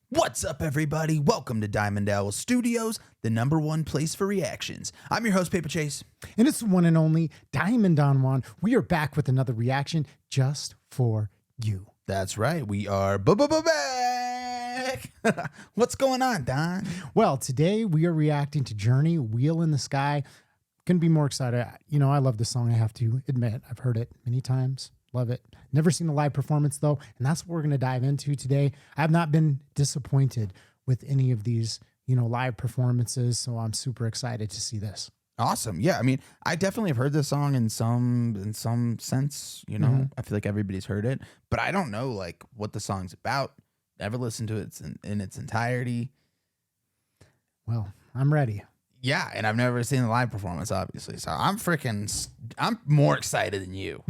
What's up, everybody? Welcome to Diamond Owl Studios, the number one place for reactions. I'm your host, Paper Chase. And it's the one and only Diamond Don Juan. We are back with another reaction just for you. That's right. We are back. What's going on, Don? Well, today we are reacting to Journey, Wheel in the Sky. Couldn't be more excited. You know, I love this song, I have to admit. I've heard it many times. Love it. Never seen a live performance, though, and that's what we're going to dive into today. I have not been disappointed with any of these, live performances, so I'm super excited to see this. Awesome. Yeah, I mean, I definitely have heard this song in some sense, I feel like everybody's heard it, but I don't know, like, what the song's about. Never listened to it in its entirety. Well, I'm ready. Yeah, and I've never seen the live performance, obviously, so I'm more excited than you.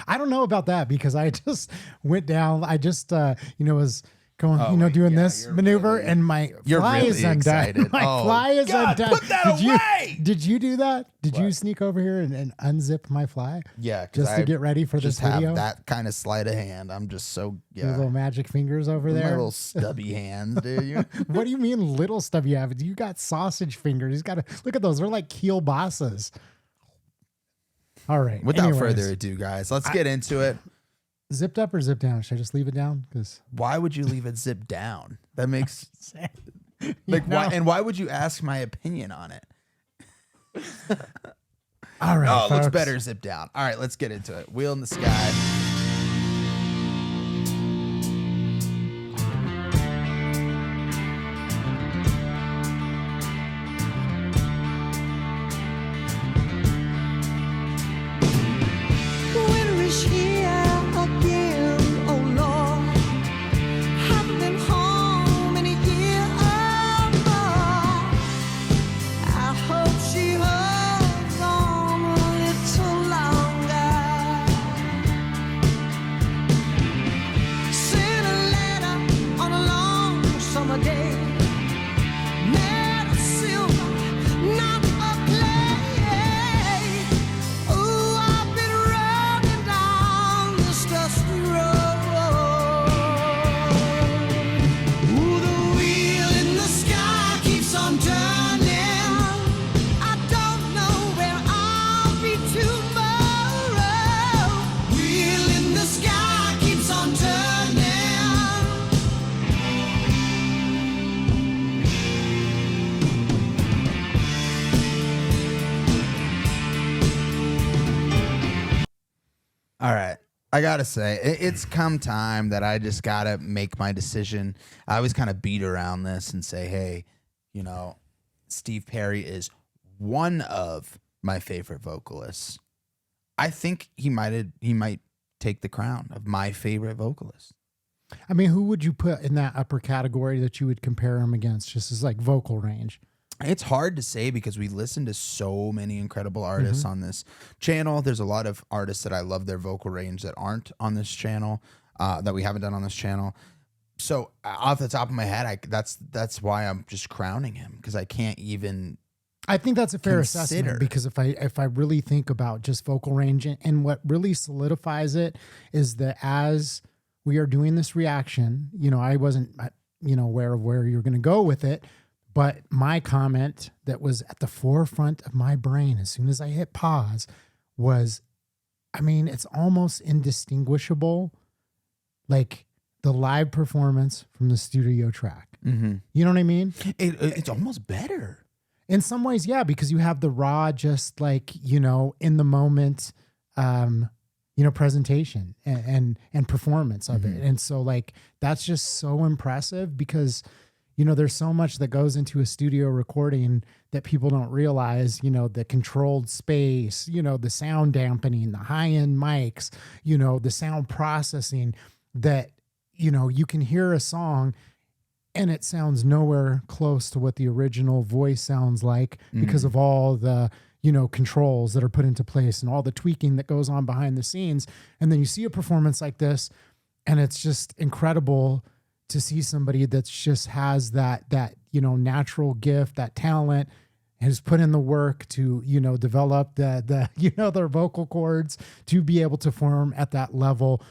I don't know about that because I just went down. I just, was going, doing this maneuver, really, and my fly really is undone. excited. My fly is undone. Put that away! Did you do that? Did you sneak over here and unzip my fly? Yeah, just to get ready for this video. Have that kind of sleight of hand. I'm just so Your little magic fingers over there. My little stubby hands, dude. What do you mean little stubby hands? You got sausage fingers. You got to look at those. They're like kielbasa's. All right. Without further ado, guys, let's get into it. Zipped up or zipped down? Should I just leave it down? Because why would you leave it zipped down? That makes why? And why would you ask my opinion on it? All right. Oh, it looks better zipped down. All right, let's get into it. Wheel in the Sky. All right. I got to say, it's come time that I just got to make my decision. I always kind of beat around this and say, hey, Steve Perry is one of my favorite vocalists. I think he might take the crown of my favorite vocalist. I mean, who would you put in that upper category that you would compare him against, just as like vocal range? It's hard to say because we listen to so many incredible artists on this channel. There's a lot of artists that I love their vocal range that aren't on this channel, that we haven't done on this channel. So off the top of my head, that's why I'm just crowning him, because I can't even. I think that's a fair assessment, because if I really think about just vocal range, and what really solidifies it is that as we are doing this reaction, I wasn't aware of where you're going to go with it. But my comment that was at the forefront of my brain as soon as I hit pause was, I mean, it's almost indistinguishable, like the live performance from the studio track. You know what I mean? It's almost better. In some ways, yeah, because you have the raw, just like, in the moment, presentation and performance of it. And so like, that's just so impressive because there's so much that goes into a studio recording that people don't realize, the controlled space, the sound dampening, the high-end mics, the sound processing that, you can hear a song and it sounds nowhere close to what the original voice sounds like because of all the, controls that are put into place and all the tweaking that goes on behind the scenes. And then you see a performance like this and it's just incredible to see somebody that's just has that natural gift, that talent, has put in the work to, develop the their vocal cords to be able to form at that level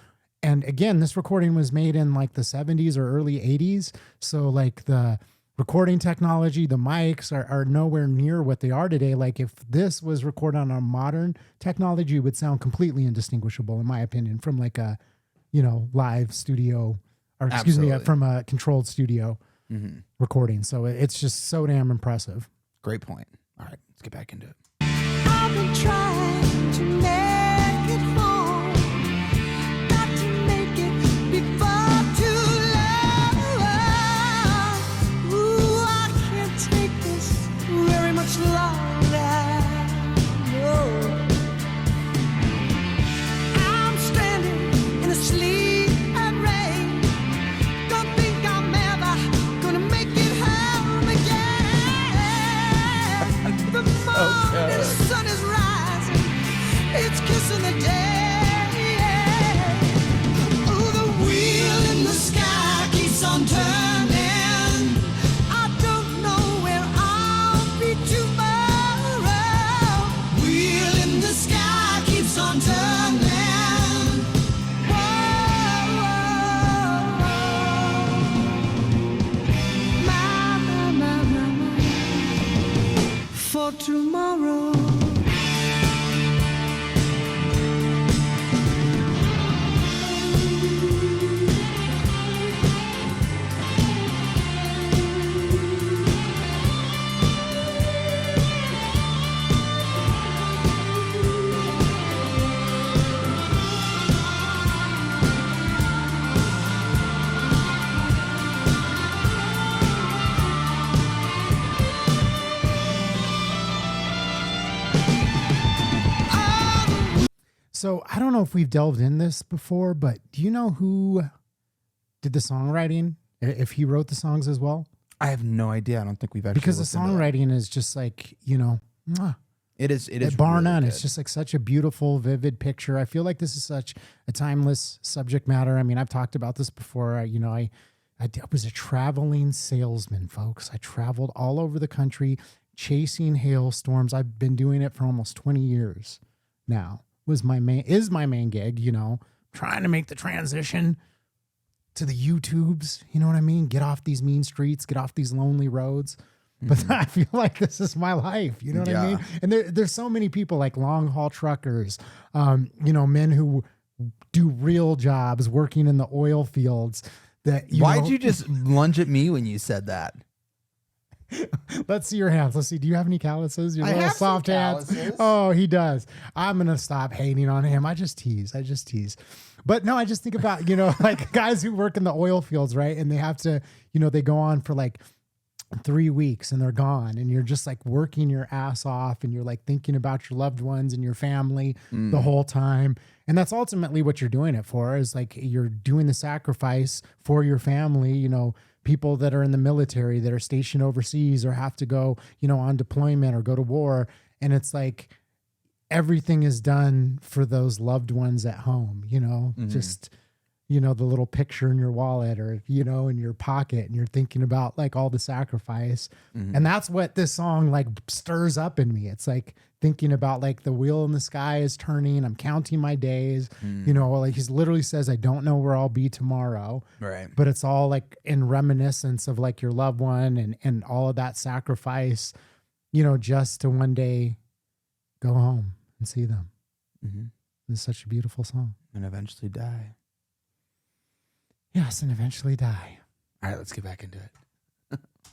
And again, this recording was made in like the 70s or early 80s. So like the recording technology, the mics are nowhere near what they are today. Like if this was recorded on a modern technology, it would sound completely indistinguishable, in my opinion, from like a, live studio, or excuse me, Absolutely. from a controlled studio recording. So it's just so damn impressive. Great point. All right, let's get back into it. I've been trying to make it home. Got to make it before too long. Ooh, I can't take this very much longer. No. I'm stranded in a sleep and rain. Don't think I'm ever gonna make it home again. The morning sun is rising, it's kissing the day. Oh, the wheel in the sky keeps on turning. I don't know where I'll be tomorrow. Wheel in the sky keeps on turning. Whoa, my. For tomorrow. So I don't know if we've delved in this before, but do you know who did the songwriting? If he wrote the songs as well? I have no idea. I don't think we've actually Because the looked into that. songwriting is just like, mwah. It is Bar really none. good. It's just like such a beautiful, vivid picture. I feel like this is such a timeless subject matter. I mean, I've talked about this before. I was a traveling salesman, folks. I traveled all over the country chasing hailstorms. I've been doing it for almost 20 years now. Is my main gig, trying to make the transition to the YouTubes. You know what I mean? Get off these mean streets, get off these lonely roads. But I feel like this is my life. You know what I mean? And there's so many people like long haul truckers, men who do real jobs working in the oil fields that Why'd you just lunge at me when you said that? Let's see your hands. Let's see. Do you have any calluses? Your I little have some soft hands. calluses. Oh, he does. I'm gonna stop hating on him. I just tease. But no, I just think about, like guys who work in the oil fields, right? And they have to, they go on for like 3 weeks and they're gone, and you're just like working your ass off, and you're like thinking about your loved ones and your family the whole time. And that's ultimately what you're doing it for, is like you're doing the sacrifice for your family, people that are in the military that are stationed overseas or have to go, on deployment or go to war. And it's like everything is done for those loved ones at home, just, the little picture in your wallet or, in your pocket, and you're thinking about like all the sacrifice. And that's what this song like stirs up in me. It's like thinking about like the wheel in the sky is turning. I'm counting my days, like he literally says, I don't know where I'll be tomorrow. Right. But it's all like in reminiscence of like your loved one and all of that sacrifice, just to one day go home and see them. It's such a beautiful song. And eventually die. Yes, and eventually die. All right, let's get back into it.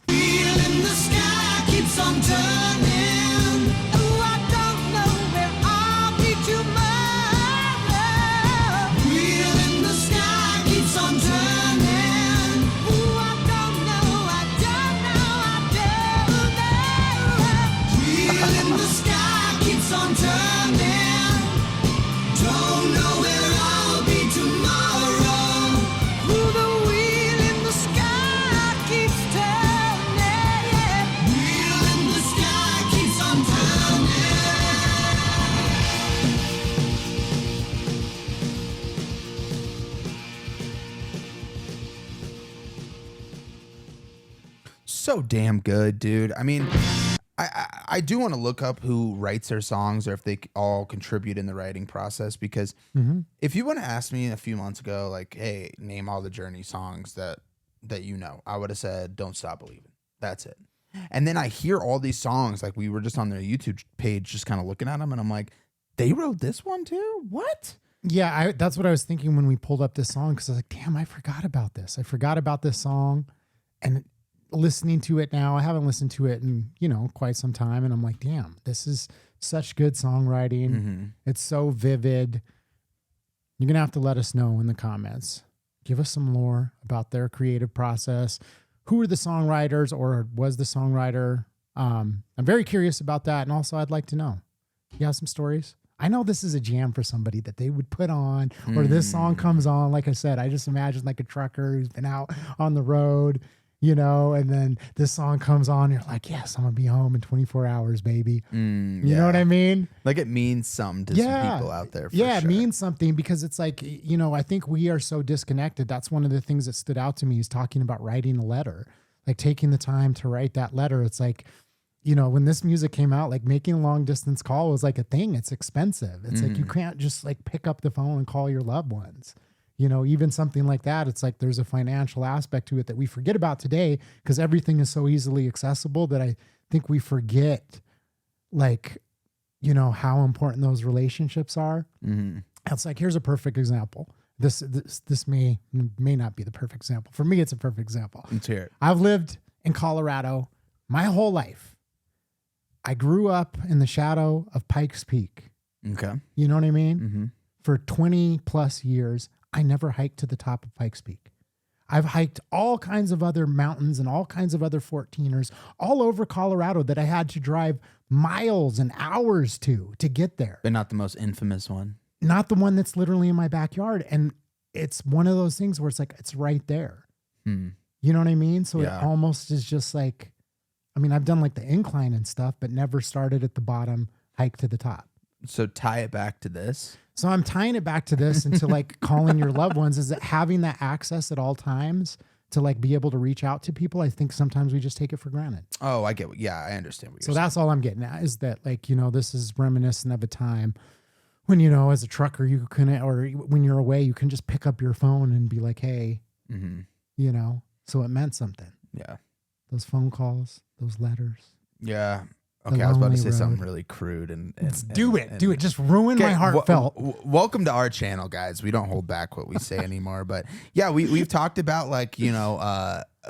Wheel in the sky keeps on turning. Oh, I don't know where I'll be tomorrow. Wheel in the sky keeps on turning. Oh, I don't know. Wheel in the sky keeps on turning. Don't know where I'll be tomorrow. Ooh, the wheel in the sky keeps turning. Wheel in the sky keeps on So damn good, dude. I mean, I do want to look up who writes their songs or if they all contribute in the writing process, because if you would have asked me a few months ago, like, hey, name all the Journey songs that you know, I would have said Don't Stop Believing. That's it. And then I hear all these songs, like we were just on their YouTube page just kind of looking at them, and I'm like, they wrote this one too? What? Yeah, that's what I was thinking when we pulled up this song, because I was like, damn, I forgot about this. I forgot about this song. And listening to it now, I haven't listened to it in, quite some time. And I'm like, damn, this is such good songwriting. It's so vivid. You're going to have to let us know in the comments. Give us some lore about their creative process. Who are the songwriters, or was the songwriter? I'm very curious about that. And also I'd like to know. You have some stories? I know this is a jam for somebody that they would put on, or this song comes on. Like I said, I just imagine like a trucker who's been out on the road, and then this song comes on. And you're like, yes, I'm going to be home in 24 hours, baby. You know what I mean? Like it means something to some people out there. For sure. It means something, because it's like, I think we are so disconnected. That's one of the things that stood out to me, is talking about writing a letter, like taking the time to write that letter. It's like, when this music came out, like making a long distance call was like a thing. It's expensive. It's like, you can't just like pick up the phone and call your loved ones. Even something like that. It's like, there's a financial aspect to it that we forget about today, because everything is so easily accessible that I think we forget, like, how important those relationships are. It's like, here's a perfect example. This may not be the perfect example. For me, it's a perfect example. Let's hear it. I've lived in Colorado my whole life. I grew up in the shadow of Pikes Peak. Okay. You know what I mean? For 20 plus years, I never hiked to the top of Pikes Peak. I've hiked all kinds of other mountains and all kinds of other 14ers all over Colorado that I had to drive miles and hours to get there. But not the most infamous one. Not the one that's literally in my backyard. And it's one of those things where it's like, it's right there. You know what I mean? So it almost is just like, I've done like the incline and stuff, but never started at the bottom, hike to the top. So tie it back to this. So I'm tying it back to this, and to like calling your loved ones, is that having that access at all times to like be able to reach out to people. I think sometimes we just take it for granted. Oh, I get I understand what you're saying. So that's all I'm getting at, is that like, this is reminiscent of a time when, as a trucker, you couldn't, or when you're away, you can just pick up your phone and be like, hey, so it meant something. Yeah. Those phone calls, those letters. Yeah. Okay, I was about to say something really crude and do it. Just ruin my heartfelt. Welcome to our channel, guys. We don't hold back what we say anymore. But yeah, we've talked about like,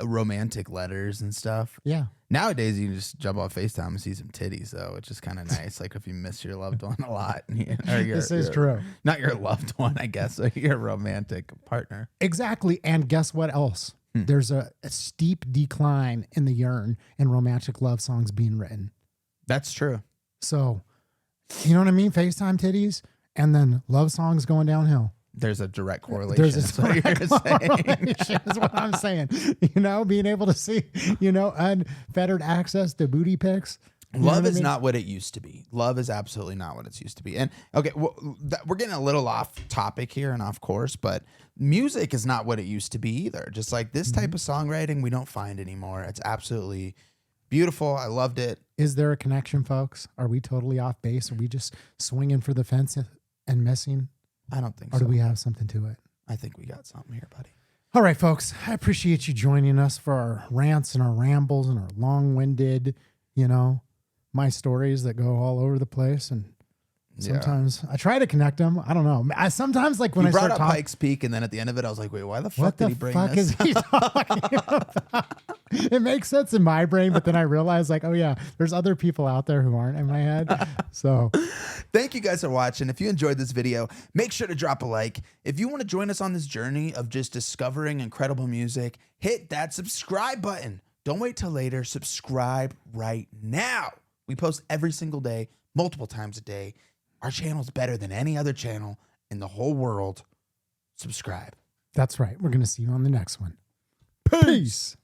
romantic letters and stuff. Yeah. Nowadays, you can just jump off FaceTime and see some titties, though, which is kind of nice. Like if you miss your loved one a lot. This is true. Not your loved one, I guess. Your romantic partner. Exactly. And guess what else? There's a steep decline in the yearn and romantic love songs being written. That's true. So, you know what I mean? FaceTime titties and then love songs going downhill. There's a direct correlation. There's a direct correlation is what I'm saying. Being able to see, unfettered access to booty pics. Love is not what it used to be. Love is absolutely not what it's used to be. And okay, we're getting a little off topic here and off course, but music is not what it used to be either. Just like this type of songwriting, we don't find anymore. It's absolutely beautiful. I loved it. Is there a connection, folks? Are we totally off base? Are we just swinging for the fence and missing? I don't think so. Or do we have something to it? I think we got something here, buddy. All right, folks. I appreciate you joining us for our rants and our rambles and our long-winded, my stories that go all over the place. And sometimes I try to connect them. I don't know. Sometimes like when you I brought start up Pikes Peak, and then at the end of it, I was like, wait, why the fuck did he bring what this? the fuck is he talking about? It makes sense in my brain, but then I realized like, oh yeah, there's other people out there who aren't in my head. So thank you guys for watching. If you enjoyed this video, make sure to drop a like. If you want to join us on this journey of just discovering incredible music, hit that subscribe button. Don't wait till later. Subscribe right now. We post every single day, multiple times a day. Our channel's better than any other channel in the whole world. Subscribe. That's right. We're going to see you on the next one. Peace.